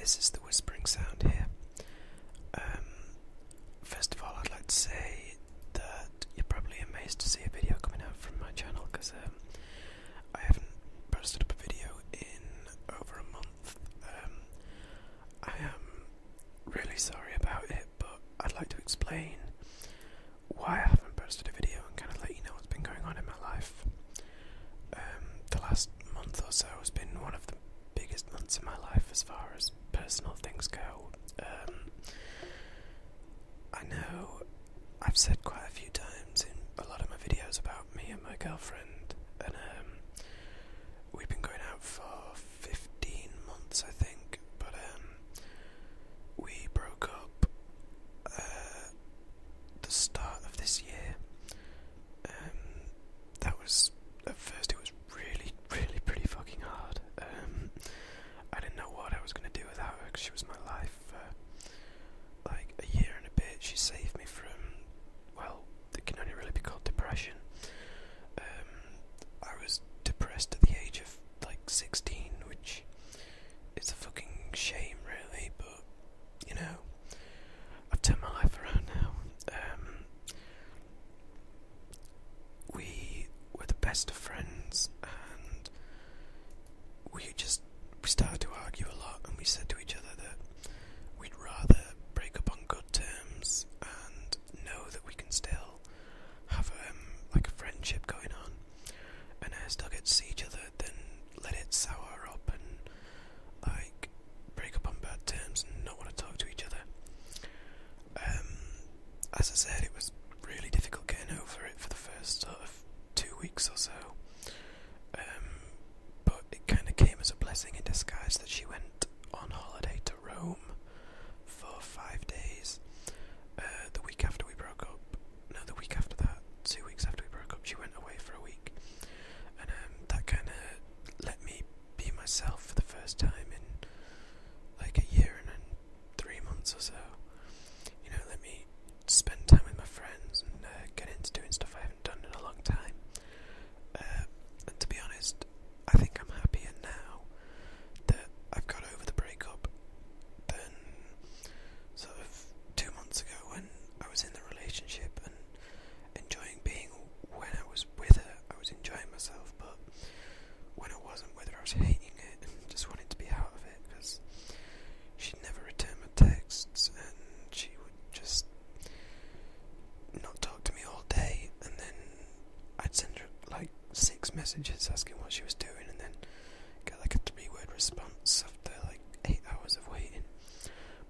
this is the whispering sound here. First of all, I'd like to say that you're probably amazed to see a video coming out from my channel, because I haven't posted up a video in over a month. I am really sorry about it, but I'd like to explain why I haven't posted a video and kind of let you know what's been going on in my life. The last month or so has been one of the biggest months in my life as far as personal things go. I know I've said quite a few times in a lot of my videos about me and my girlfriend, and we've been going out for 15 months, I think, but we broke up the start of this year. That was, at first it was really pretty fucking hard. I didn't know what I was going to do without her, because she was my life for like a year and a bit. She saved me from, well, it can only really be called depression. I was depressed at the age of like 16, which is a fucking shame really, but you know, I've turned my life around now. We were the best of friends, and we started to argue a lot, and we said to each other that we'd rather break up on good terms and know that we can still have like a friendship going on and still get to see each other than let it sour up and like break up on bad terms and not want to talk to each other. As I said, it was really difficult getting over it for the first sort of 2 weeks or so, but it kind of came as a blessing in disguise that she went on holiday to Rome for 5 days. The week after we broke up, no, the week after that, 2 weeks after we broke up, she went away for a week, and that kind of let me be myself for the first time in like a year and 3 months or so. You know, let me spend time with my friends and get into doing stuff I haven't done in a long time. And to be honest, I think I'm happier now that I've got over the breakup than sort of 2 months ago when I was in the relationship and enjoying being. When I was with her, I was enjoying myself, but when I wasn't with her, I was hating it and just wanted to be out of it, because she'd never return my texts and she would just not talk to me all day, and then I'd send her like 6 messages asking what she was doing, and then get like a 3-word response after like 8 hours of waiting.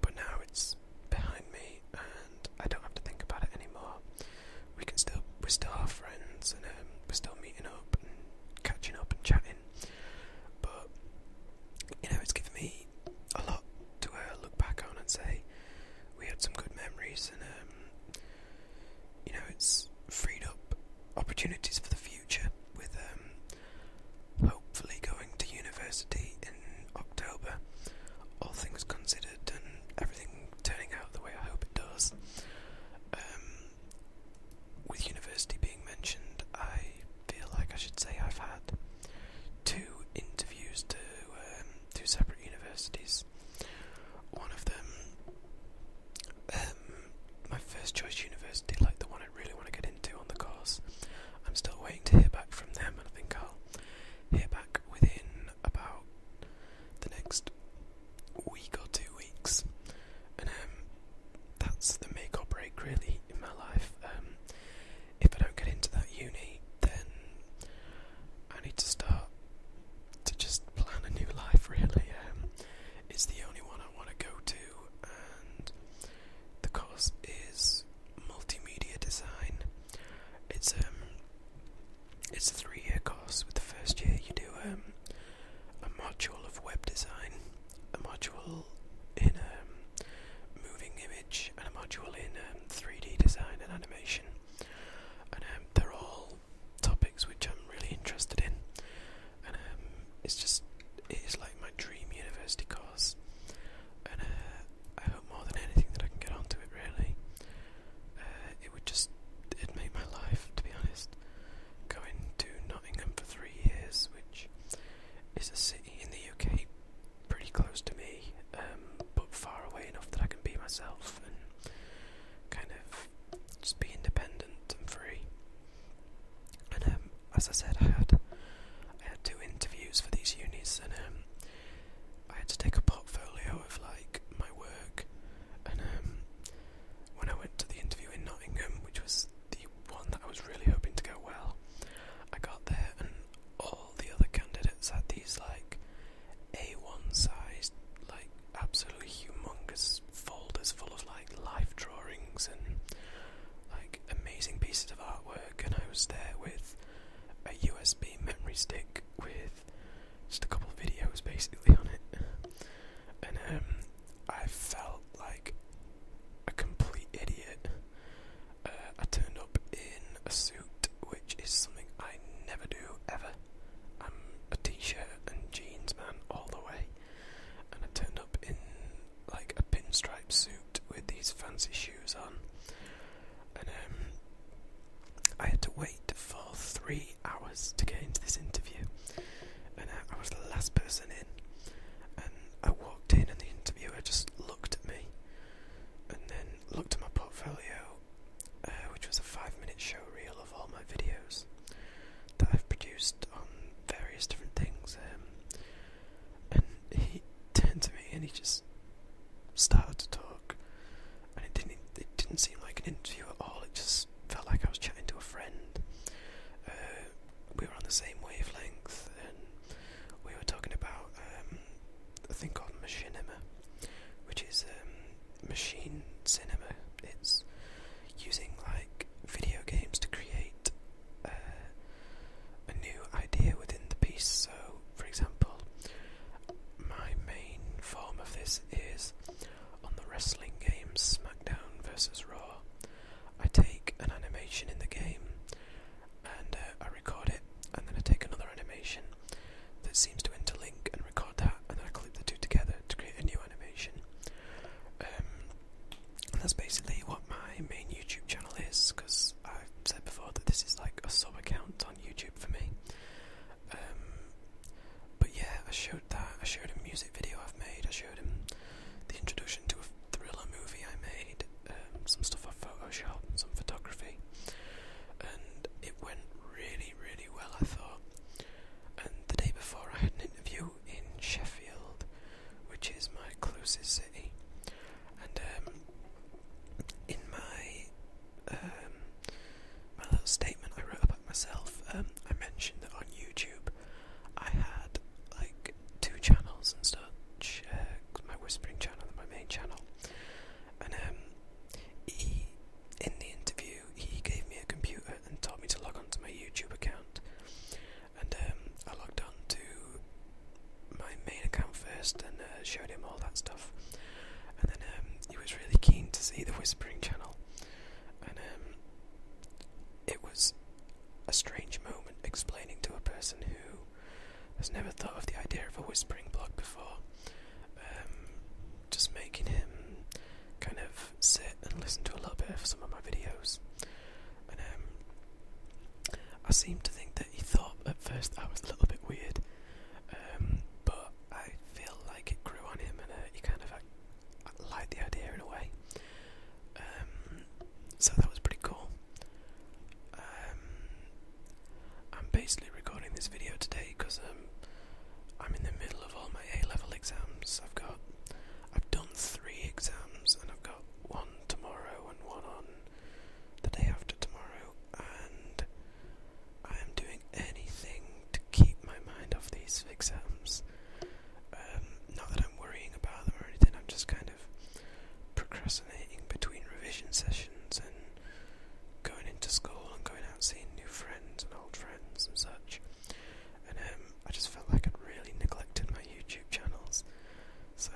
But now it's behind me and I don't have to think about it anymore. We're still our friends, and we're still meeting up and catching up and chatting, but you know, it's given me a lot to look back on and say we had some good memories, and you know, it's freed up opportunities for the future with hopefully going to university in October, all things considered, and everything turning out the way I hope it does. With university being mentioned, I feel like I should say I've had 2 interviews to 2 separate universities. One of them, my first choice university, like the one I really want to get into on the course, I'm still waiting to hear back from them, and I think I'll hear back within about the next week or 2 weeks, and that's the make or break really in my life. If I don't get into that uni, then I need to start to just plan a new life really. It's the only one I want to go to, and the course is multimedia design. It's a 3-year course. With the first year you do a module of web design, a module in moving image, and a module in 3D design and animation, and they're all topics which I'm really interested in, and it is like my dream university course, and I hope more than anything that I can get onto it really. It'd make my life, to be honest. Going to Nottingham for 3 years, which is a city in the UK pretty close to me, wrestling game, SmackDown vs. Raw. I take an animation in the game and I record it, and then I take another animation that seems to interlink and record that, and then I clip the two together to create a new animation. And that's basically what my main YouTube channel is, because I've said before that this is like a sub account on YouTube for me. But yeah, I showed him a music video I've made, I showed him the introduction to a thriller movie I made, some stuff off Photoshop, some photography, and it went really, really well, I thought. And the day before I had an interview in Sheffield, which is my closest city, and in my little statement I wrote about myself, I mentioned that on YouTube I had like 2 channels and such, my whispering channel and my main channel, and in the interview he gave me a computer and told me to log on to my YouTube account, and I logged on to my main account first and showed him all that stuff, and then he was really keen to see the whispering channel, and it was a strange moment explaining to a person who has never thought of the idea of a whispering blog before, just making him kind of sit and listen to a little bit of some of my videos, and I seem to think that he thought at first I was a little bit weird, but I feel like it grew on him, and he kind of liked the idea in a way, so that was pretty cool. I'm basically recording this video today because I'm in the middle of all my A-level exams. I've done 3 exams, and I've got 1 tomorrow and 1 on the day after tomorrow, and I am doing anything to keep my mind off these exams. Not that I'm worrying about them or anything, I'm just kind of procrastinating between revision sessions and going into school and going out seeing new friends and old friends and such, and I just felt like I'd really neglected my YouTube channels, so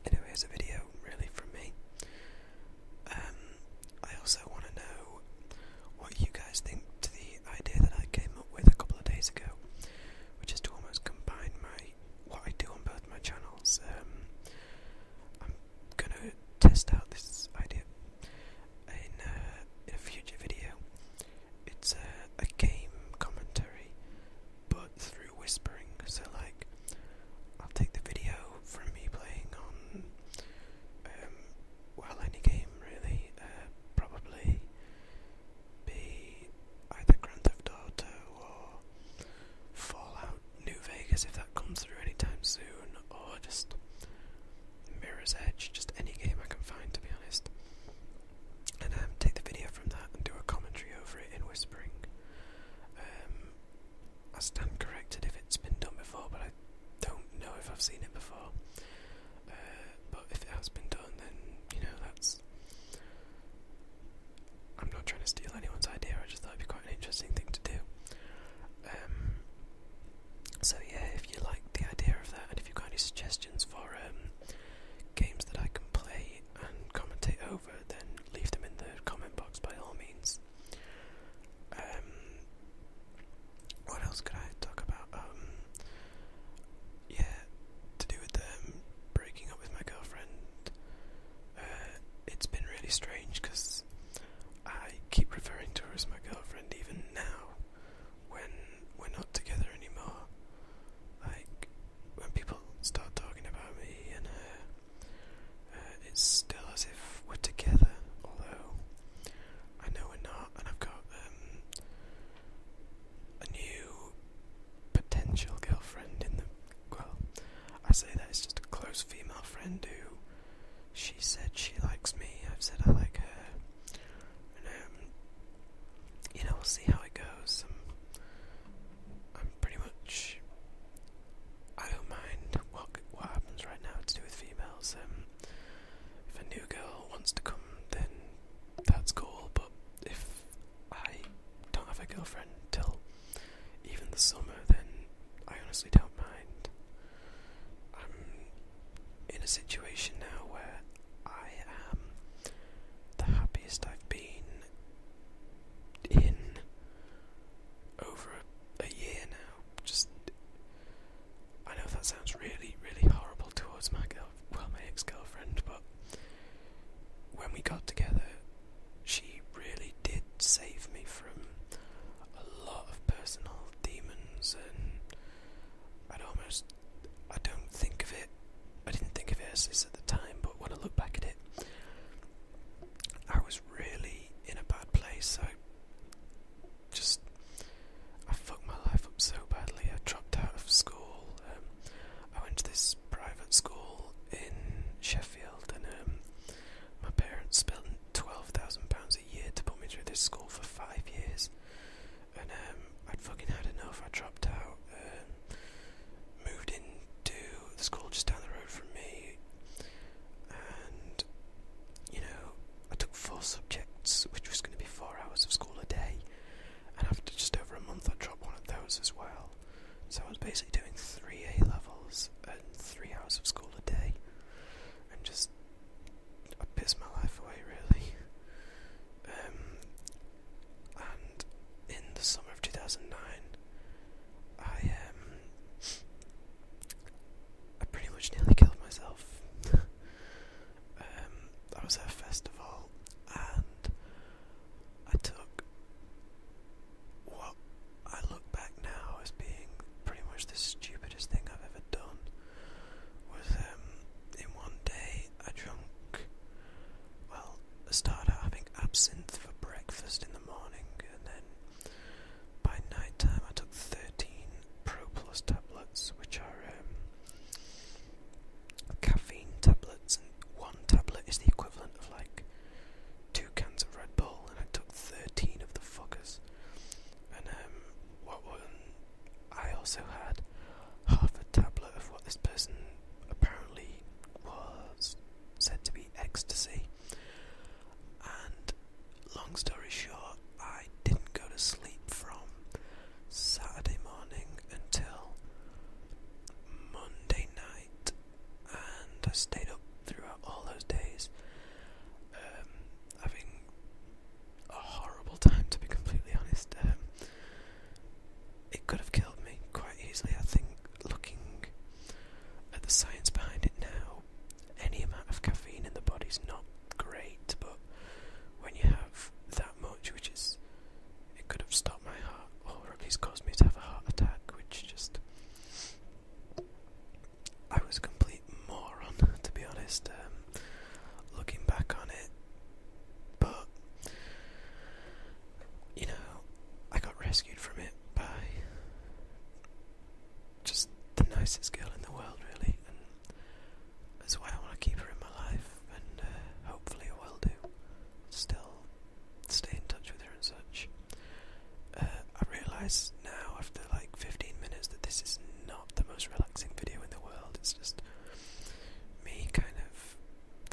anyway, it's a video really from me. I also want to know what you guys think to the idea that I came up with a couple of days ago, which is to almost combine what I do on both my channels. I'm gonna test out this idea in a future video. It's a game commentary, but through whispering. So like, I'll take the video from me playing on well, any game really, probably be either Grand Theft Auto or Fallout New Vegas if that comes through anytime soon, or just Mirror's Edge, just any game I can find, to be honest, and take the video from that and do a commentary over it in whispering. I stand corrected if it's been done before, but I don't know if I've seen it before, but if it has been done, then I'm not trying to steal anyone's idea, I just thought it'd be quite an interesting thing to do. So yeah, if you like the idea of that, and if you've got any suggestions for games that I can play and commentate over, then leave them in the comment box by all means. What else could I talk about? Yeah, to do with breaking up with my girlfriend. It's been really strange because I keep referring to her as my girlfriend even now when we're not together anymore. Like, when people start talking about me and it's still as if we're together, although I know we're not, and I've got a new potential girlfriend I say that it's just a close female friend who, she said she likes me, I've said I like her, and we'll see how it goes. I'm pretty much, I don't mind what happens right now to do with females. If a new girl wants to come, then that's cool, but if I don't have a girlfriend till even the summer, then I honestly don't mind. I'm in a situation now that sounds really, really horrible towards my ex-girlfriend, but when we got together, she really did save me from a lot of personal demons, and I didn't think of it as this at the time, but when I look back at it, I was really in a bad place. I fucked my life up so badly. I dropped out of school. I went to this private school in Sheffield, and my parents spent £12,000 a year to put me through this school for 5 years, and I'd fucking had enough. I dropped out, moved into the school just down the road from me, and I took 4 subjects, which was going to be 4 hours of school a day, and after just over a month I dropped one of those as well. So I was basically doing 3 A levels and 3 hours of school a day, and I pissed my life away, really. And in the summer of 2009, I pretty much nearly killed myself. I was at a festival, and I took what I look back now as being pretty much the stupidest thing I've ever done. Was in one day I started out having absinthe for breakfast in the morning, and then by night time I took 13 Pro Plus tablets, which are caffeine tablets, and one tablet is the equivalent of like 2 cans of Red Bull, and I took 13 of the fuckers. And I also had half a tablet of what this person apparently was said to be ecstasy. And long story short, I didn't go to sleep from Saturday morning until Monday night, and I stayed up throughout all those days, having a horrible time, to be completely honest. It could have killed me quite easily. I think, looking at the science behind it now, any amount of caffeine in the body's not great, but when you have that much, it could have stopped my heart, or at least caused me to have a heart attack, which I was a complete moron, to be honest, looking back on it. But I got rescued from it by just the nicest girl in the world, really, and that's why I want to keep her in my life, and hopefully I will do. Still stay in touch with her and such. I realise now, after like 15 minutes, that this is not the most relaxing video in the world. It's just me kind of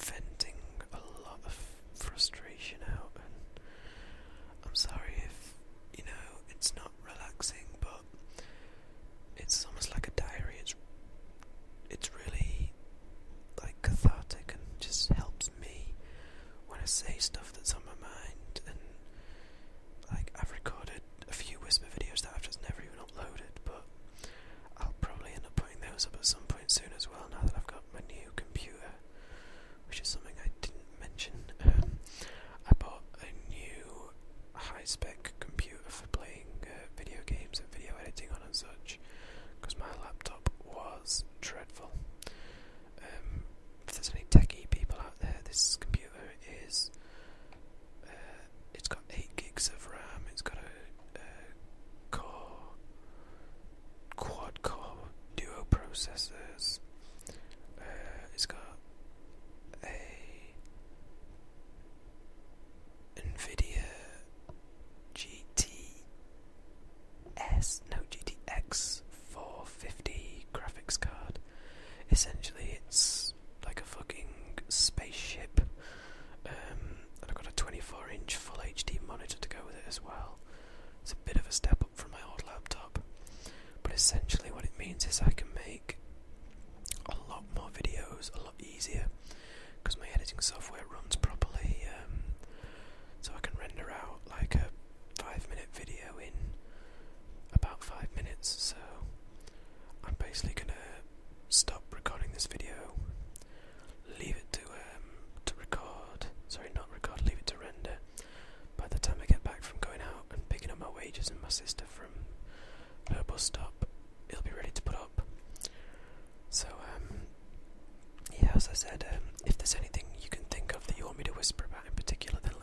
venting a lot of frustration out, and I'm sorry if it's not relaxing, but it's almost like a diary. It's really like cathartic, and just helps me when I say stuff that's on my mind. And like, I've recorded a few whisper videos that I've just never even uploaded, but I'll probably end up putting those up at some point soon as well, now that I've got my new computer, which is something I didn't mention. I bought a new high-spec computer for playing video games and video editing on and such, because my laptop was dreadful. If there's any techie people out there, this computer is it's got 8 gigs of RAM, it's got a quad-core duo processors, it's got a NVIDIA GTX 450 graphics card. Essentially, it's like a fucking spaceship. And I've got a 24-inch full HD monitor to go with it as well. It's a bit of a step up from my old laptop, but essentially what it means is I can make a lot more videos a lot easier, because my editing software runs properly, so I can render out like a 5-minute video in about 5 minutes. So I'm basically gonna my sister from her bus stop, he'll be ready to put up. So, yeah, as I said, if there's anything you can think of that you want me to whisper about in particular, then